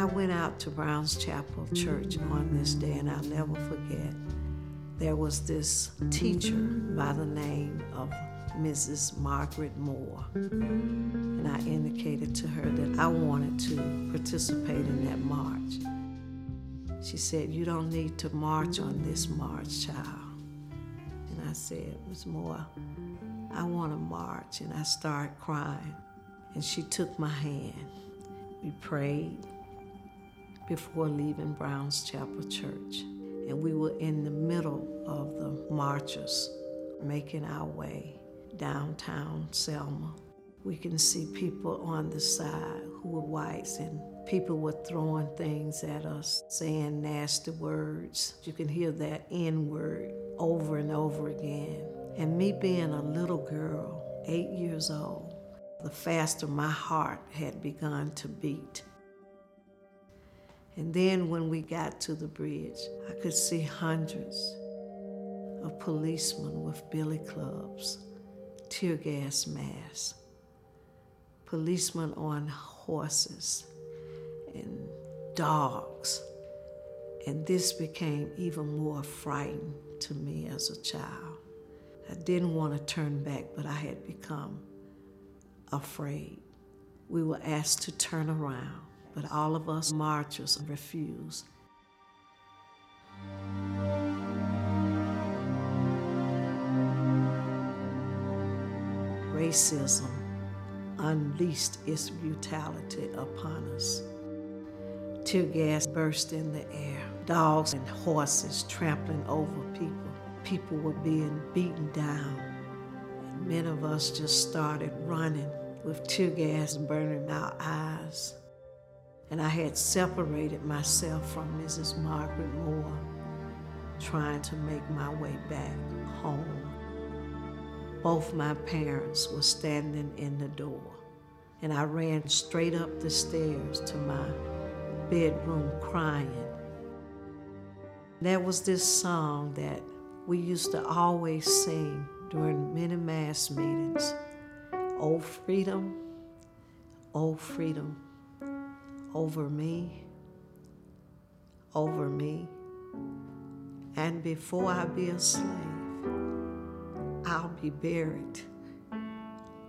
went out to Brown's Chapel Church on this day, and I'll never forget, there was this teacher by the name of Mrs. Margaret Moore. And I indicated to her that I wanted to participate in that march. She said, "You don't need to march on this march, child." And I said, "Ms. Moore, I want to march." And I started crying. And she took my hand. We prayed before leaving Brown's Chapel Church. And we were in the middle of the marchers making our way downtown Selma. We can see people on the side who were whites, and people were throwing things at us, saying nasty words. You can hear that N word over and over again. And me being a little girl, 8 years old, the faster my heart had begun to beat. And then when we got to the bridge, I could see hundreds of policemen with billy clubs, tear gas masks, policemen on horses, and dogs. And this became even more frightening to me as a child. I didn't want to turn back, but I had become afraid. We were asked to turn around, but all of us marchers refused. Racism unleashed its brutality upon us. Tear gas burst in the air, dogs and horses trampling over people. People were being beaten down, and many of us just started running with tear gas burning our eyes. And I had separated myself from Mrs. Margaret Moore, trying to make my way back home. Both my parents were standing in the door, and I ran straight up the stairs to my bedroom crying. There was this song that we used to always sing during many mass meetings. "Oh freedom, oh freedom, over me, over me. And before I be a slave, I'll be buried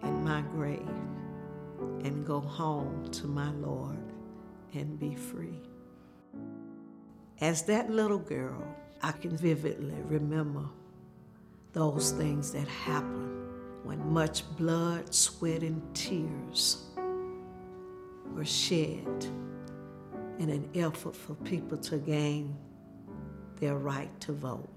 in my grave and go home to my Lord and be free." As that little girl, I can vividly remember those things that happened when much blood, sweat, and tears were shed in an effort for people to gain their right to vote.